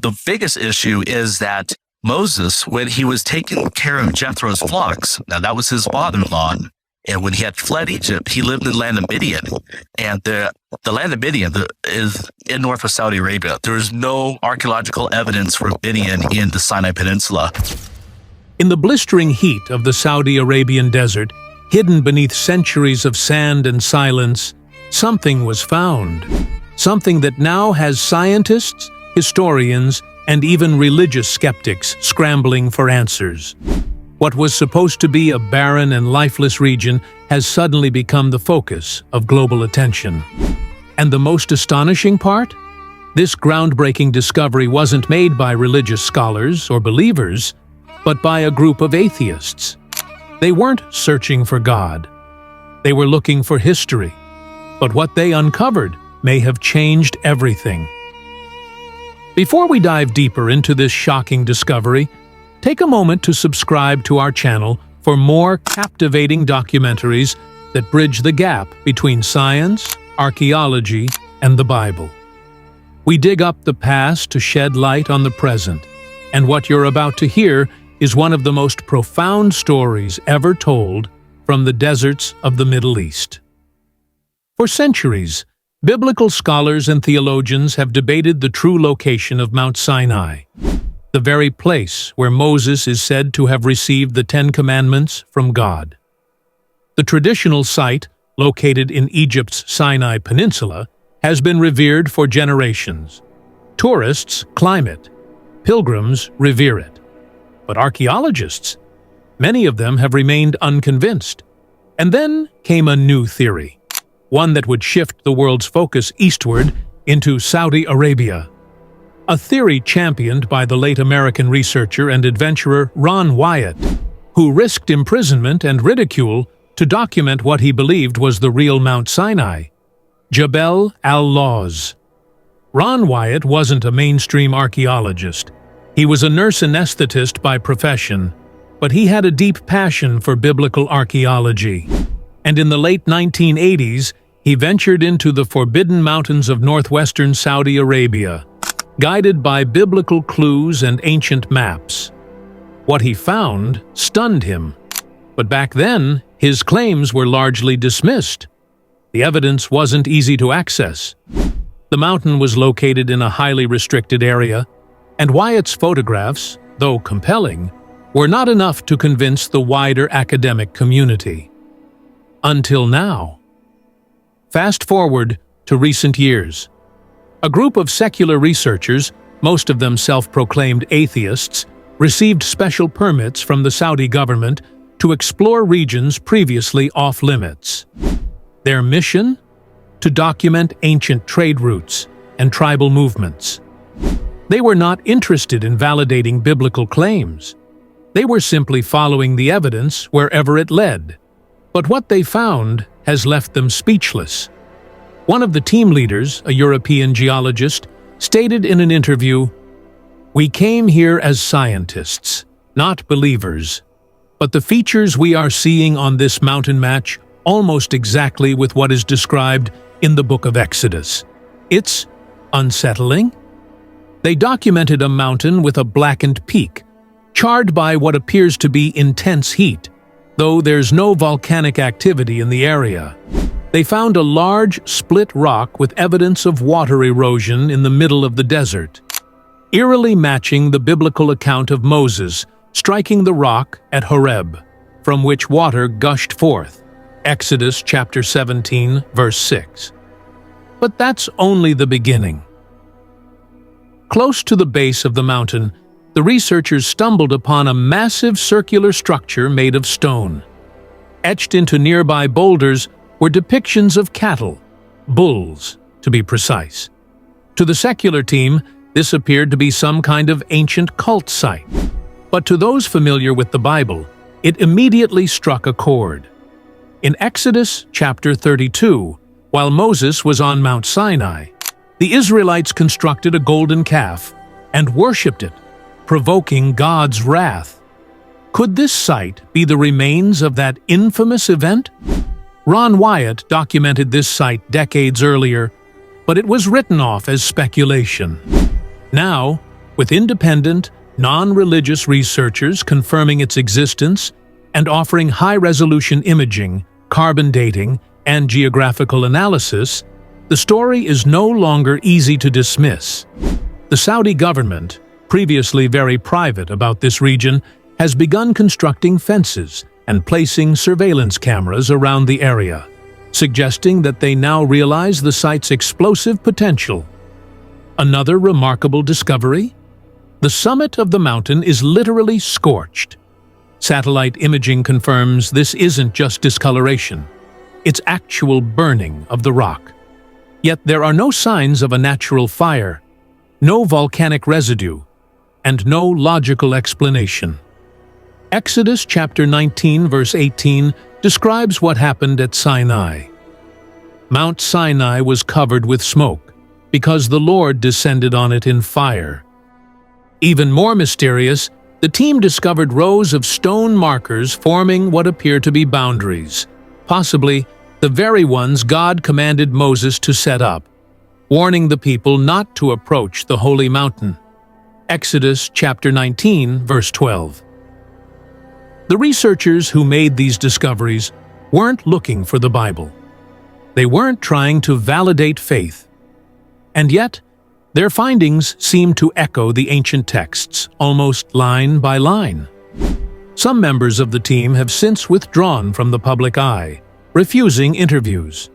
The biggest issue is that Moses, when he was taking care of Jethro's flocks, now that was his father-in-law, and when he had fled Egypt, he lived in the land of Midian. And the land of Midian is in north of Saudi Arabia. There is no archaeological evidence for Midian in the Sinai Peninsula. In the blistering heat of the Saudi Arabian desert, hidden beneath centuries of sand and silence, something was found. Something that now has scientists, historians, and even religious skeptics scrambling for answers. What was supposed to be a barren and lifeless region has suddenly become the focus of global attention. And the most astonishing part? This groundbreaking discovery wasn't made by religious scholars or believers, but by a group of atheists. They weren't searching for God. They were looking for history. But what they uncovered may have changed everything. Before we dive deeper into this shocking discovery, take a moment to subscribe to our channel for more captivating documentaries that bridge the gap between science, archaeology, and the Bible. We dig up the past to shed light on the present, and what you're about to hear is one of the most profound stories ever told from the deserts of the Middle East. For centuries, biblical scholars and theologians have debated the true location of Mount Sinai, the very place where Moses is said to have received the Ten Commandments from God. The traditional site, located in Egypt's Sinai Peninsula, has been revered for generations. Tourists climb it. Pilgrims revere it. But archaeologists, many of them have remained unconvinced. And then came a new theory, one that would shift the world's focus eastward into Saudi Arabia. A theory championed by the late American researcher and adventurer Ron Wyatt, who risked imprisonment and ridicule to document what he believed was the real Mount Sinai, Jebel al-Lawz. Ron Wyatt wasn't a mainstream archaeologist. He was a nurse anesthetist by profession, but he had a deep passion for biblical archaeology. And in the late 1980s, he ventured into the forbidden mountains of northwestern Saudi Arabia, guided by biblical clues and ancient maps. What he found stunned him. But back then, his claims were largely dismissed. The evidence wasn't easy to access. The mountain was located in a highly restricted area, and Wyatt's photographs, though compelling, were not enough to convince the wider academic community. Until now. Fast forward to recent years. A group of secular researchers, most of them self-proclaimed atheists, received special permits from the Saudi government to explore regions previously off-limits. Their mission? To document ancient trade routes and tribal movements. They were not interested in validating biblical claims. They were simply following the evidence wherever it led. But what they found has left them speechless. One of the team leaders, a European geologist, stated in an interview, "We came here as scientists, not believers. But the features we are seeing on this mountain match almost exactly with what is described in the book of Exodus. It's unsettling." They documented a mountain with a blackened peak, charred by what appears to be intense heat, though there's no volcanic activity in the area. They found a large, split rock with evidence of water erosion in the middle of the desert, eerily matching the biblical account of Moses striking the rock at Horeb, from which water gushed forth. Exodus chapter 17, verse 6. But that's only the beginning. Close to the base of the mountain, the researchers stumbled upon a massive circular structure made of stone. Etched into nearby boulders were depictions of cattle, bulls, to be precise. To the secular team, this appeared to be some kind of ancient cult site. But to those familiar with the Bible, it immediately struck a chord. In Exodus chapter 32, while Moses was on Mount Sinai, the Israelites constructed a golden calf and worshipped it, provoking God's wrath. Could this site be the remains of that infamous event? Ron Wyatt documented this site decades earlier, but it was written off as speculation. Now, with independent, non-religious researchers confirming its existence and offering high-resolution imaging, carbon dating, and geographical analysis, the story is no longer easy to dismiss. The Saudi government, previously very private about this region, has begun constructing fences and placing surveillance cameras around the area, suggesting that they now realize the site's explosive potential. Another remarkable discovery? The summit of the mountain is literally scorched. Satellite imaging confirms this isn't just discoloration. It's actual burning of the rock. Yet there are no signs of a natural fire, no volcanic residue, and no logical explanation. Exodus chapter 19 verse 18 describes what happened at Sinai. Mount Sinai was covered with smoke, because the Lord descended on it in fire. Even more mysterious, the team discovered rows of stone markers forming what appear to be boundaries, possibly the very ones God commanded Moses to set up, warning the people not to approach the holy mountain. Exodus chapter 19 verse 12. The researchers who made these discoveries weren't looking for the Bible. They weren't trying to validate faith. And yet, their findings seem to echo the ancient texts, almost line by line. Some members of the team have since withdrawn from the public eye, refusing interviews.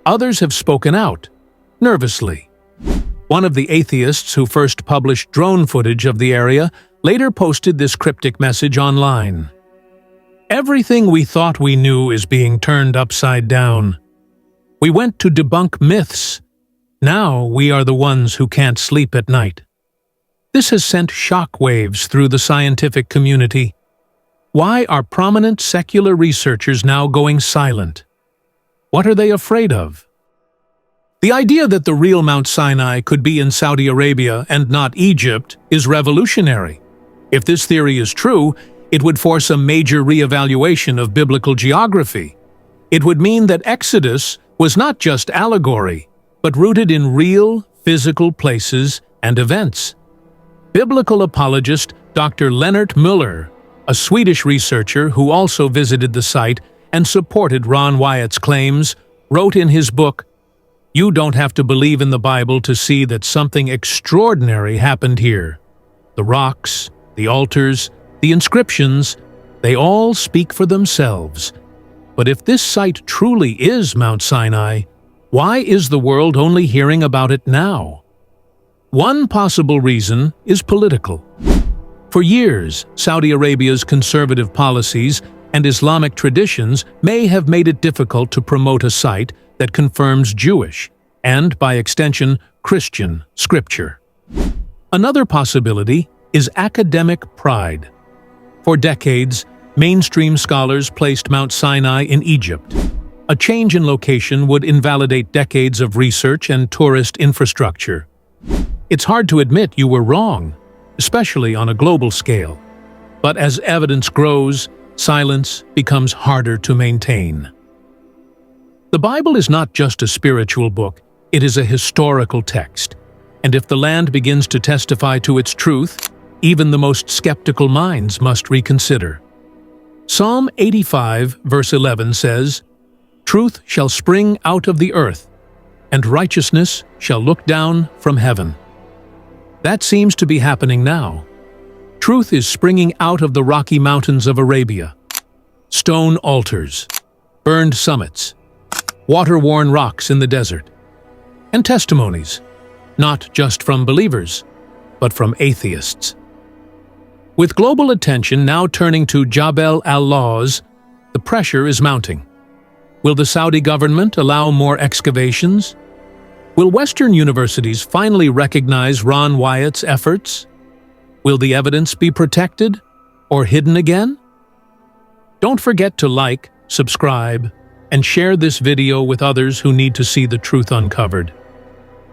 Others have spoken out, nervously. One of the atheists who first published drone footage of the area later posted this cryptic message online. "Everything we thought we knew is being turned upside down. We went to debunk myths. Now we are the ones who can't sleep at night." This has sent shockwaves through the scientific community. Why are prominent secular researchers now going silent? What are they afraid of? The idea that the real Mount Sinai could be in Saudi Arabia and not Egypt is revolutionary. If this theory is true, it would force a major re-evaluation of biblical geography. It would mean that Exodus was not just allegory, but rooted in real, physical places and events. Biblical apologist Dr. Lennart Müller, a Swedish researcher who also visited the site and supported Ron Wyatt's claims, wrote in his book, "You don't have to believe in the Bible to see that something extraordinary happened here. The rocks, the altars, the inscriptions, they all speak for themselves. But if this site truly is Mount Sinai, why is the world only hearing about it now?" One possible reason is political. For years, Saudi Arabia's conservative policies and Islamic traditions may have made it difficult to promote a site that confirms Jewish, and by extension, Christian, scripture. Another possibility is academic pride. For decades, mainstream scholars placed Mount Sinai in Egypt. A change in location would invalidate decades of research and tourist infrastructure. It's hard to admit you were wrong, especially on a global scale. But as evidence grows, silence becomes harder to maintain. The Bible is not just a spiritual book, it is a historical text. And if the land begins to testify to its truth, even the most skeptical minds must reconsider. Psalm 85, verse 11 says, "Truth shall spring out of the earth, and righteousness shall look down from heaven." That seems to be happening now. Truth is springing out of the Rocky Mountains of Arabia. Stone altars, burned summits, water-worn rocks in the desert, and testimonies, not just from believers, but from atheists. With global attention now turning to Jebel al-Lawz, the pressure is mounting. Will the Saudi government allow more excavations? Will Western universities finally recognize Ron Wyatt's efforts? Will the evidence be protected or hidden again? Don't forget to like, subscribe, and share this video with others who need to see the truth uncovered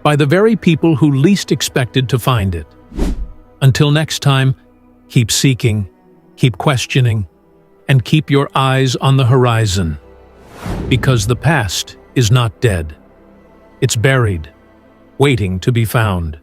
by the very people who least expected to find it. Until next time, keep seeking, keep questioning, and keep your eyes on the horizon. Because the past is not dead. It's buried, waiting to be found.